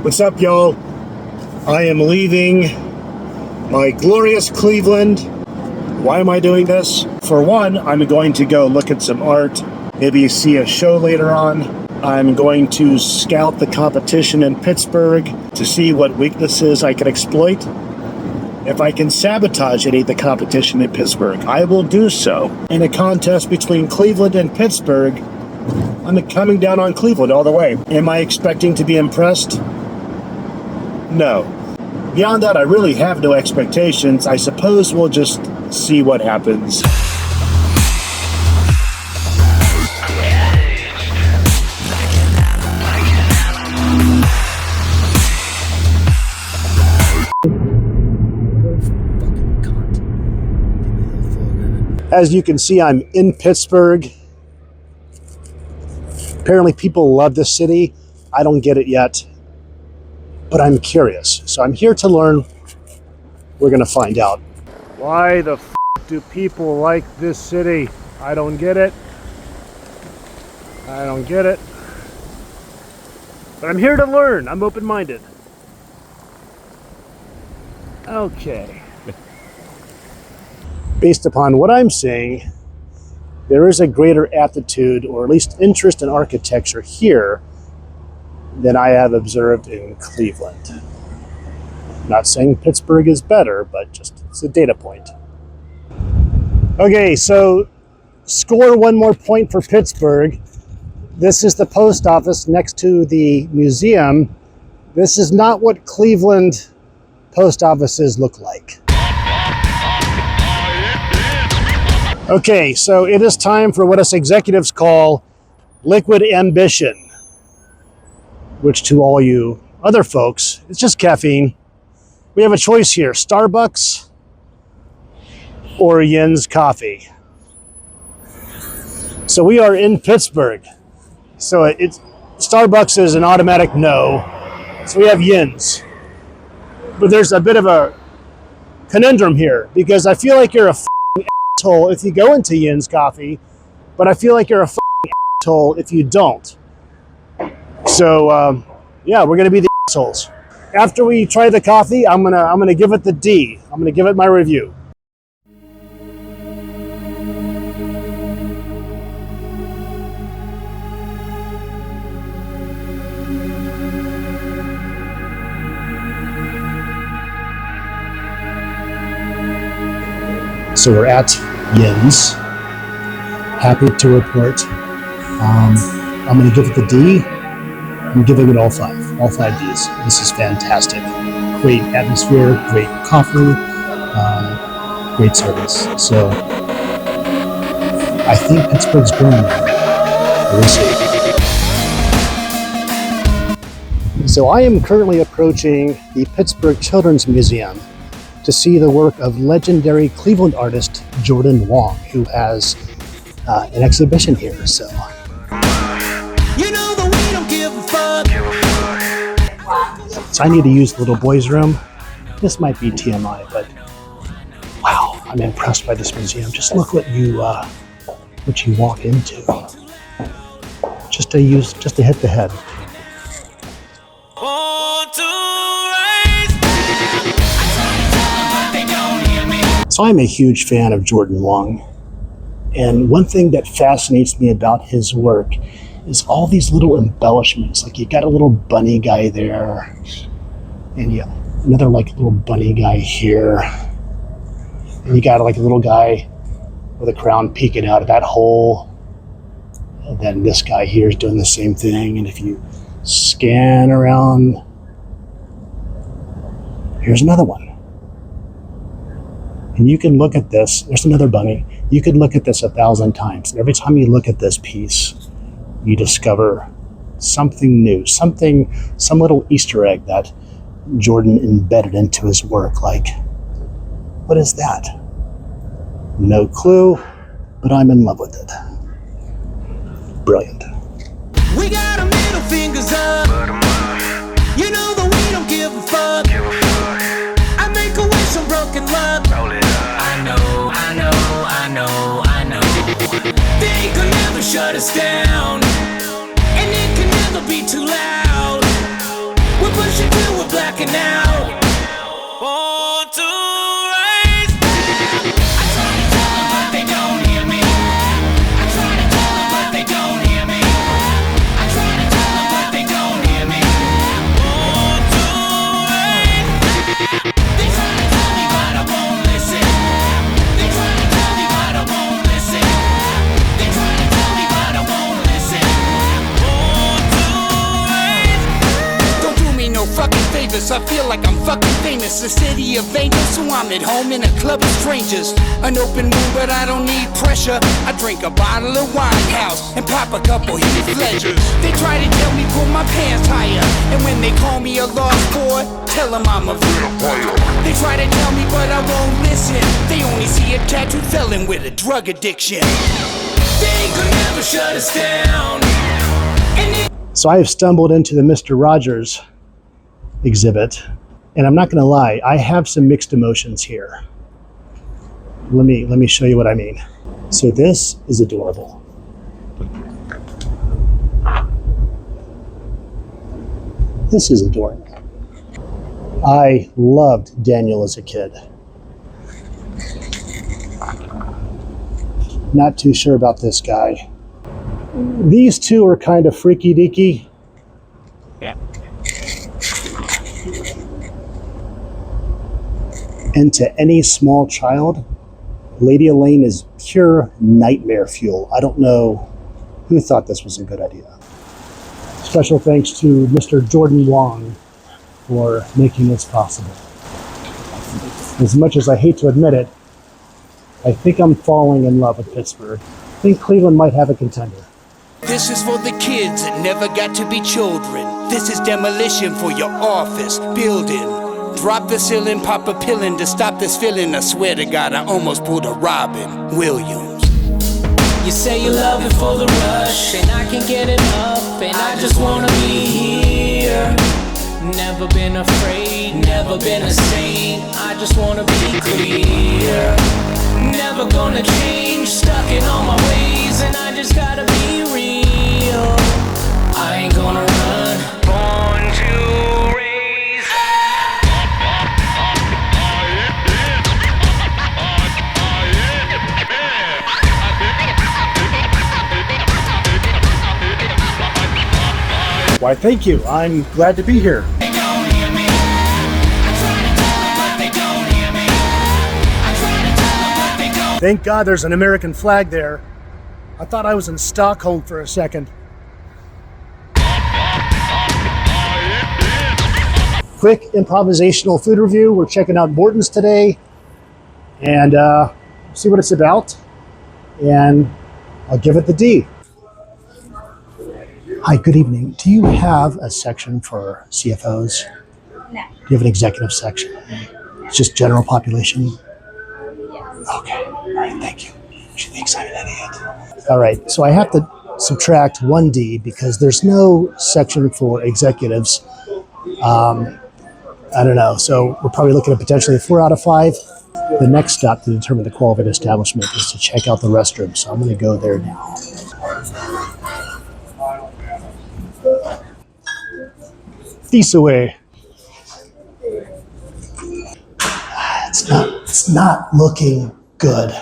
What's up, y'all? I am leaving my glorious Cleveland. Why am I doing this? For one, I'm going to go look at some art, maybe see a show later on. I'm going to scout the competition in Pittsburgh to see what weaknesses I can exploit. If I can sabotage any of the competition in Pittsburgh, I will do so. In a contest between Cleveland and Pittsburgh, I'm coming down on Cleveland all the way. Am I expecting to be impressed? No. Beyond that, I really have no expectations. I suppose we'll just see what happens. As you can see, I'm in Pittsburgh. Apparently people love this city. I don't get it yet, but I'm curious. So I'm here to learn. We're gonna find out. Why the f do people like this city? I don't get it. I don't get it. But I'm here to learn. I'm open-minded. Okay. Based upon what I'm seeing, there is a greater aptitude, or at least interest in architecture here than I have observed in Cleveland. Not saying Pittsburgh is better, but just it's a data point. Okay, so score one more point for Pittsburgh. This is the post office next to the museum. This is not what Cleveland post offices look like. Okay, so it is time for what us executives call liquid ambition, which to all you other folks, it's just caffeine. We have a choice here, Starbucks or Yinz Coffee. So we are in Pittsburgh. So Starbucks is an automatic no. So we have Yinz. But there's a bit of a conundrum here, because I feel like you're a asshole if you go into Yinz Coffee, but I feel like you're a asshole if you don't. So yeah, we're gonna be the assholes. After we try the coffee, I'm gonna give it the D. I'm gonna give it my review. So we're at Yinz. Happy to report. I'm going to give it the D. I'm giving it all five Ds. This is fantastic. Great atmosphere, great coffee, great service. So I think Pittsburgh's growing. We'll see. So I am currently approaching the Pittsburgh Children's Museum to see the work of legendary Cleveland artist Jordan Wong, who has an exhibition here. So, so I need to use the little boys' room. This might be TMI, but wow, I'm impressed by this museum. Just look what you walk into. Just to hit the head. So I'm a huge fan of Jordan Wong, and one thing that fascinates me about his work is all these little embellishments. Like you got a little bunny guy there, and yeah, another like little bunny guy here, and you got like a little guy with a crown peeking out of that hole, and then this guy here is doing the same thing. And if you scan around, here's another one. And you can look at this, there's another bunny. You could look at this 1,000 times. And every time you look at this piece, you discover something new, some little Easter egg that Jordan embedded into his work. Like, what is that? No clue, but I'm in love with it. Brilliant. We got our middle fingers up. You know that we don't give a fuck. I make a wish on broken luck. I know. They could never shut us down, and it can never be too loud. We're push it till we're blacking out. Want to rise. I try to tell them, but they don't hear me. I try to tell them, but they don't hear me. I try to tell them, but they don't hear me. Want to rise. They try to tell me, but I won't listen. They try to tell me, but I won't listen. They try to tell me, but I won't listen. Want to rise. Don't do me no fucking favors. I feel like I'm fucking famous. The city of angels, so I'm at home in a club of strangers. An open wound, but I don't need pressure. I drink a bottle of wine house and pop a couple heated ledgers. They try to tell me pull my pants higher, and when they call me a lost boy, tell them I'm a vampire. They try to tell me, but I won't listen. They only see a tattooed felon with a drug addiction. They could never shut us down. So I have stumbled into the Mr. Rogers exhibit, and I'm not going to lie, I have some mixed emotions here. Let me show you what I mean. So this is adorable. This is adorable. I loved Daniel as a kid. Not too sure about this guy. These two are kind of freaky deaky. Yeah. And to any small child, Lady Elaine is pure nightmare fuel. I don't know who thought this was a good idea. Special thanks to Mr. Jordan Wong for making this possible. As much as I hate to admit it, I think I'm falling in love with Pittsburgh. I think Cleveland might have a contender. This is for the kids that never got to be children. This is demolition for your office building. Drop the ceiling, pop a pillin' to stop this feeling. I swear to God, I almost pulled a Robin Williams. You say you love it for the rush, and I can't get enough, and I just wanna be here. Never been afraid, never been a saint. I just wanna be clear. Never gonna change, stuck in all my ways, and I just gotta be real. I ain't gonna run, born to raise. Why, thank you. I'm glad to be here. They don't hear me. I try to tell them, but they don't hear me. I try to tell them, but they don't. Thank God there's an American flag there. I thought I was in Stockholm for a second. Quick improvisational food review. We're checking out Morton's today and see what it's about. And I'll give it the D. Hi, good evening. Do you have a section for CFOs? No. Do you have an executive section? It's just general population? Yes. Okay, all right, thank you. She thinks I'm an idiot. All right, so I have to subtract 1D because there's no section for executives. I don't know, so we're probably looking at potentially a 4 out of 5. The next step to determine the quality of an establishment is to check out the restroom, so I'm going to go there now. This away. It's not looking good.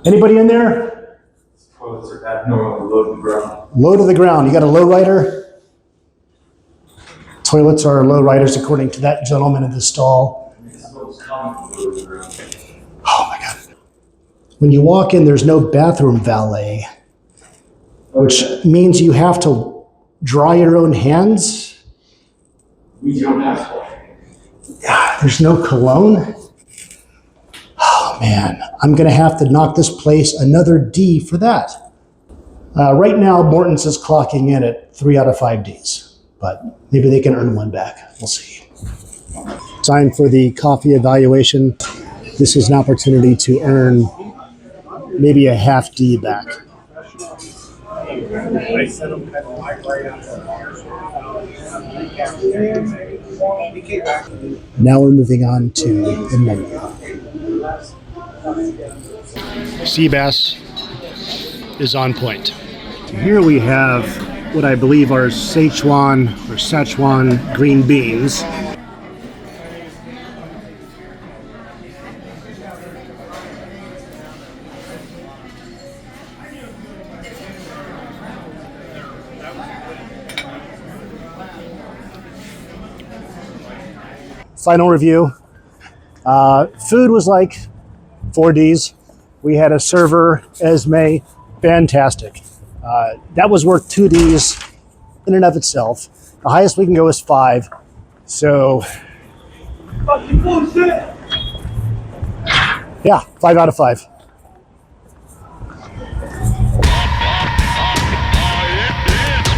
Anybody in there? Toilets are abnormal, low to the ground. Low to the ground. You got a low rider? Toilets are low riders according to that gentleman in the stall. Oh my God. When you walk in, there's no bathroom valet, which means you have to dry your own hands. We don't have to. There's no cologne. Oh man, I'm gonna have to knock this place another D for that. Right now, Morton's is clocking in at 3 out of 5 Ds, but maybe they can earn 1 back. We'll see. Time for the coffee evaluation. This is an opportunity to earn maybe a half D back. Now we're moving on to the menu. Sea bass is on point. Here we have what I believe are Szechuan green beans. Final review. Food was like 4Ds. We had a server, Esme, fantastic. That was worth 2Ds in and of itself. The highest we can go is 5. So, yeah, 5 out of 5.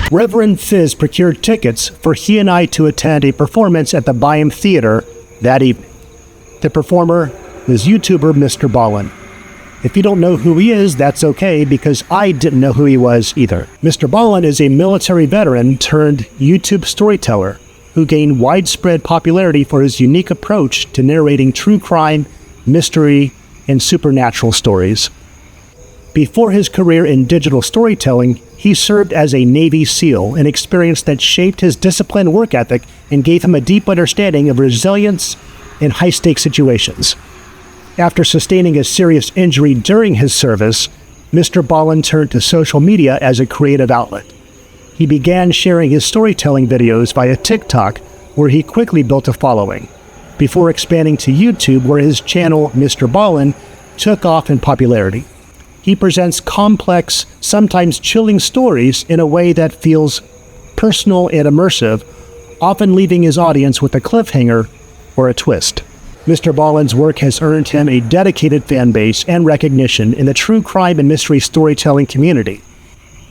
Reverend Fizz procured tickets for he and I to attend a performance at the Byam Theater that evening. The performer was YouTuber MrBallen. If you don't know who he is, that's okay, because I didn't know who he was either. MrBallen is a military veteran turned YouTube storyteller who gained widespread popularity for his unique approach to narrating true crime, mystery, and supernatural stories. Before his career in digital storytelling, he served as a Navy SEAL, an experience that shaped his disciplined work ethic and gave him a deep understanding of resilience in high-stakes situations. After sustaining a serious injury during his service, MrBallen turned to social media as a creative outlet. He began sharing his storytelling videos via TikTok, where he quickly built a following, before expanding to YouTube, where his channel, MrBallen, took off in popularity. He presents complex, sometimes chilling stories in a way that feels personal and immersive, often leaving his audience with a cliffhanger or a twist. MrBallen's work has earned him a dedicated fan base and recognition in the true crime and mystery storytelling community.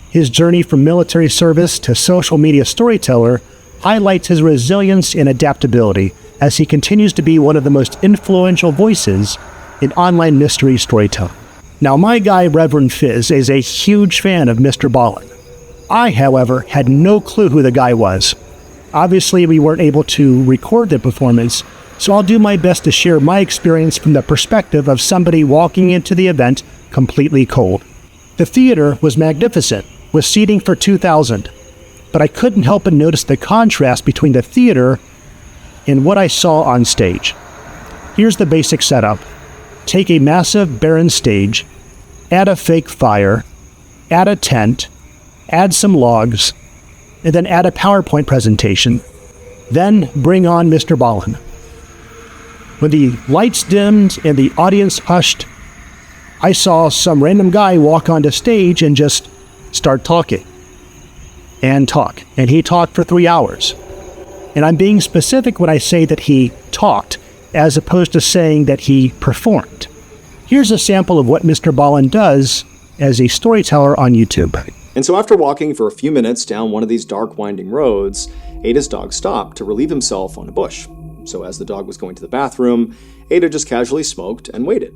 His journey from military service to social media storyteller highlights his resilience and adaptability as he continues to be one of the most influential voices in online mystery storytelling. Now, my guy, Reverend Fizz, is a huge fan of MrBallen. I, however, had no clue who the guy was. Obviously, we weren't able to record the performance, so I'll do my best to share my experience from the perspective of somebody walking into the event completely cold. The theater was magnificent, with seating for 2,000, but I couldn't help but notice the contrast between the theater and what I saw on stage. Here's the basic setup. Take a massive barren stage, add a fake fire, add a tent, add some logs, and then add a PowerPoint presentation. Then bring on MrBallen. When the lights dimmed and the audience hushed, I saw some random guy walk onto stage and just start talking. And talk. And he talked for 3 hours. And I'm being specific when I say that he talked, as opposed to saying that he performed. Here's a sample of what MrBallen does as a storyteller on YouTube. And so after walking for a few minutes down one of these dark winding roads, Ada's dog stopped to relieve himself on a bush. So as the dog was going to the bathroom, Ada just casually smoked and waited.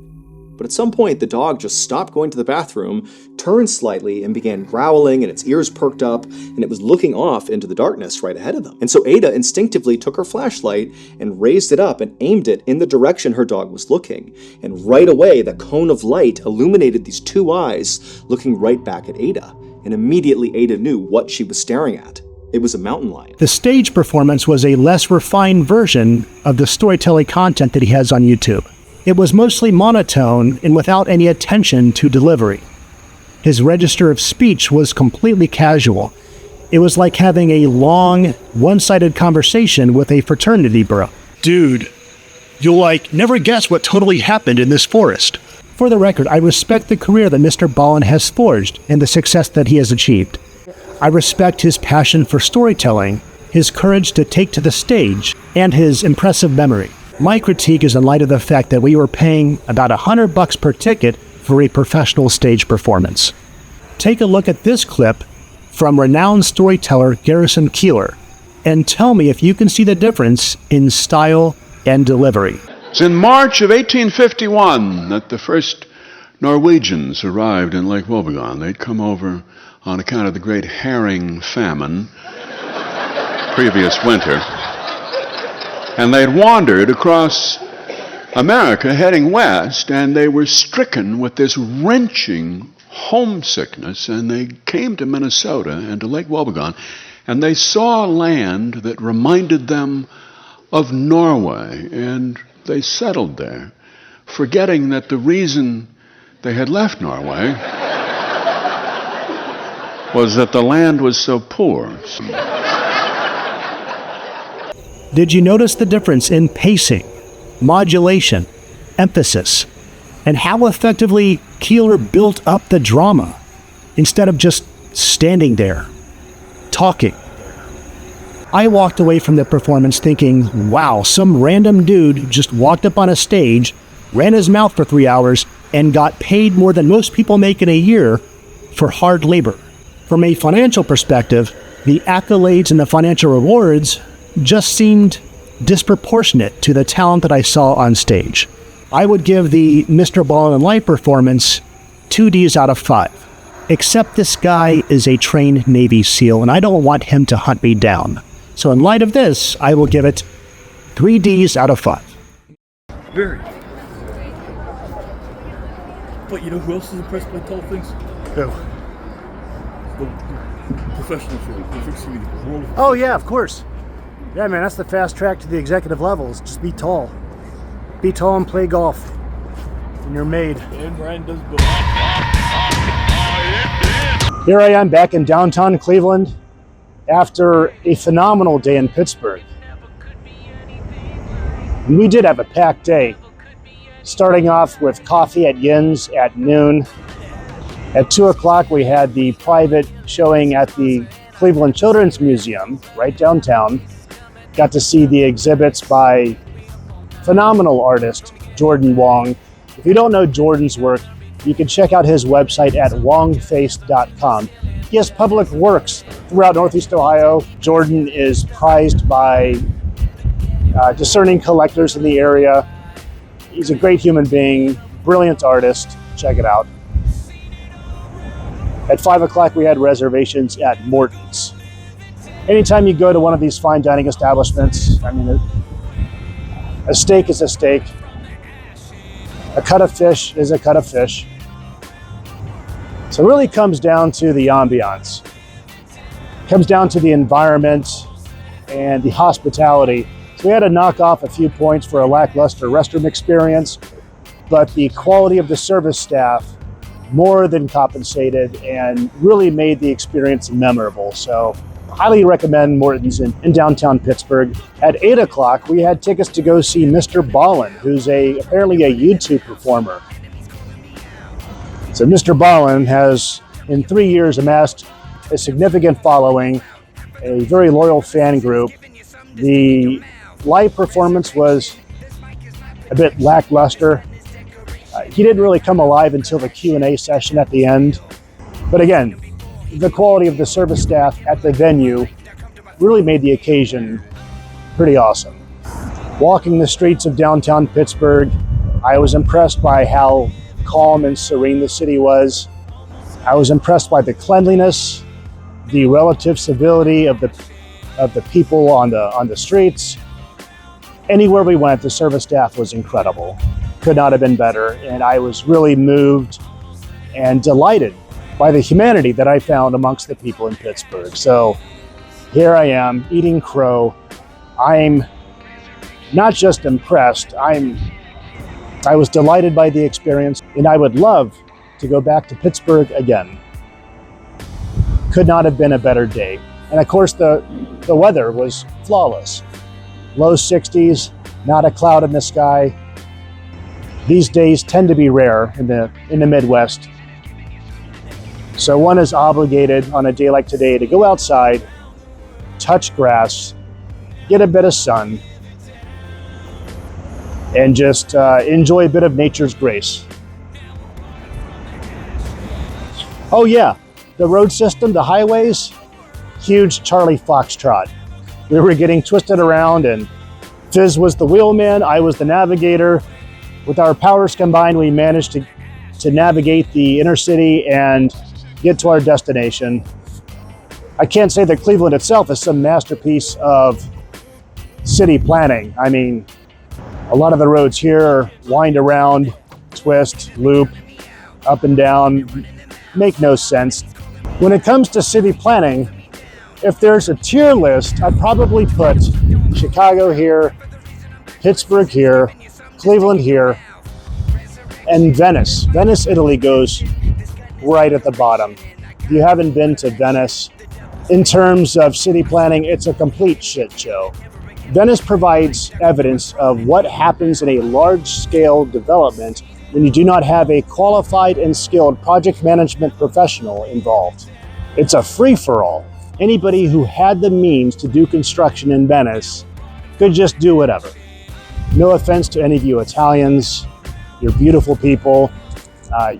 But at some point, the dog just stopped going to the bathroom, turned slightly, and began growling, and its ears perked up, and it was looking off into the darkness right ahead of them. And so Ada instinctively took her flashlight and raised it up and aimed it in the direction her dog was looking. And right away, the cone of light illuminated these 2 eyes looking right back at Ada. And immediately Ada knew what she was staring at. It was a mountain lion. The stage performance was a less refined version of the storytelling content that he has on YouTube. It was mostly monotone and without any attention to delivery. His register of speech was completely casual. It was like having a long, one-sided conversation with a fraternity bro. Dude, you'll never guess what totally happened in this forest. For the record, I respect the career that MrBallen has forged and the success that he has achieved. I respect his passion for storytelling, his courage to take to the stage, and his impressive memory. My critique is in light of the fact that we were paying about $100 per ticket for a professional stage performance. Take a look at this clip from renowned storyteller Garrison Keillor, and tell me if you can see the difference in style and delivery. It's in March of 1851 that the first Norwegians arrived in Lake Wobegon. They'd come over on account of the great herring famine previous winter. And they'd wandered across America heading west, and they were stricken with this wrenching, homesickness, and they came to Minnesota and to Lake Wobegon, and they saw land that reminded them of Norway, and they settled there, forgetting that the reason they had left Norway was that the land was so poor. Did you notice the difference in pacing, modulation, emphasis, and how effectively Keeler built up the drama instead of just standing there, talking? I walked away from the performance thinking, wow, some random dude just walked up on a stage, ran his mouth for 3 hours, and got paid more than most people make in a year for hard labor. From a financial perspective, the accolades and the financial rewards just seemed disproportionate to the talent that I saw on stage. I would give the MrBallen live performance 2 Ds out of 5. Except this guy is a trained Navy SEAL, and I don't want him to hunt me down. So in light of this, I will give it 3 Ds out of 5. Very. But you know who else is impressed by tall things? Who? The professional field. The fixing the world. Oh yeah, of course. Yeah, man, that's the fast track to the executive levels. Just be tall. Be tall and play golf. And you're made. And Brian does both. Here I am back in downtown Cleveland after a phenomenal day in Pittsburgh. And we did have a packed day, starting off with coffee at Yinz at noon. At 2 o'clock, we had the private showing at the Cleveland Children's Museum, right downtown. Got to see the exhibits by phenomenal artist Jordan Wong. If you don't know Jordan's work, you can check out his website at wongface.com. He has public works throughout Northeast Ohio. Jordan is prized by discerning collectors in the area. He's a great human being, brilliant artist. Check it out. At 5 o'clock, we had reservations at Morton's. Anytime you go to one of these fine dining establishments, I mean, a steak is a steak. A cut of fish is a cut of fish. So it really comes down to the ambiance. It comes down to the environment and the hospitality. So we had to knock off a few points for a lackluster restroom experience, but the quality of the service staff more than compensated and really made the experience memorable. So highly recommend Morton's in downtown Pittsburgh. At 8 o'clock, we had tickets to go see MrBallen, who's apparently a YouTube performer. So MrBallen has, in 3 years, amassed a significant following, a very loyal fan group. The live performance was a bit lackluster. He didn't really come alive until the Q&A session at the end. But again, the quality of the service staff at the venue really made the occasion pretty awesome. Walking the streets of downtown Pittsburgh, I was impressed by how calm and serene the city was. I was impressed by the cleanliness, the relative civility of the people on the streets. Anywhere we went, the service staff was incredible. Could not have been better, and I was really moved and delighted by the humanity that I found amongst the people in Pittsburgh. So here I am eating crow. I'm not just impressed, I was delighted by the experience, and I would love to go back to Pittsburgh again. Could not have been a better day. And of course the weather was flawless. Low 60s, not a cloud in the sky. These days tend to be rare in the Midwest. So one is obligated on a day like today to go outside, touch grass, get a bit of sun, and just enjoy a bit of nature's grace. Oh yeah, the road system, the highways, huge Charlie Foxtrot. We were getting twisted around, and Fizz was the wheelman, I was the navigator. With our powers combined, we managed to navigate the inner city and get to our destination. I can't say that Cleveland itself is some masterpiece of city planning. I mean, a lot of the roads here wind around, twist, loop, up and down. make no sense. When it comes to city planning, if there's a tier list, I'd probably put Chicago here, Pittsburgh here, Cleveland here, and Venice. Venice, Italy goes right at the bottom. If you haven't been to Venice, in terms of city planning, it's a complete shit show. Venice provides evidence of what happens in a large-scale development when you do not have a qualified and skilled project management professional involved. It's a free-for-all. Anybody who had the means to do construction in Venice could just do whatever. No offense to any of you Italians, you're beautiful people.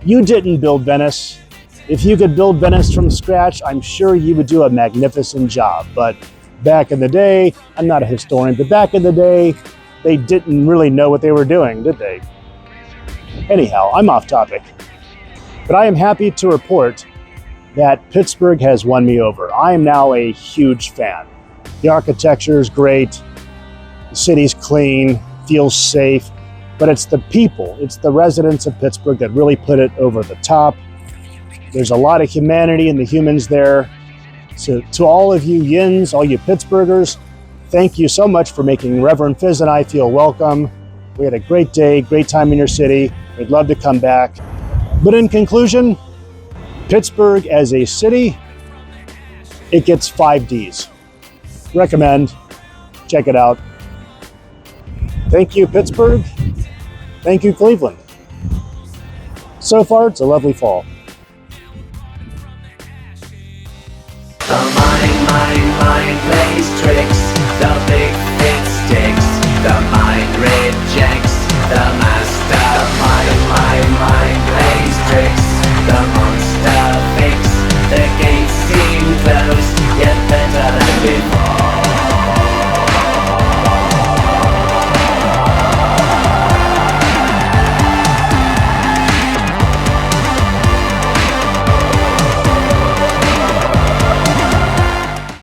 You didn't build Venice. If you could build Venice from scratch, I'm sure you would do a magnificent job. But back in the day, I'm not a historian, but back in the day, they didn't really know what they were doing, did they? Anyhow, I'm off topic. But I am happy to report that Pittsburgh has won me over. I am now a huge fan. The architecture is great, the city's clean, feels safe, but it's the people, it's the residents of Pittsburgh that really put it over the top. There's a lot of humanity in the humans there. So to all of you Yinz, all you Pittsburghers, thank you so much for making Reverend Fizz and I feel welcome. We had a great day, great time in your city. We'd love to come back. But in conclusion, Pittsburgh as a city, it gets 5 Ds. Recommend, check it out. Thank you, Pittsburgh. Thank you, Cleveland. So far, it's a lovely fall. The mind plays tricks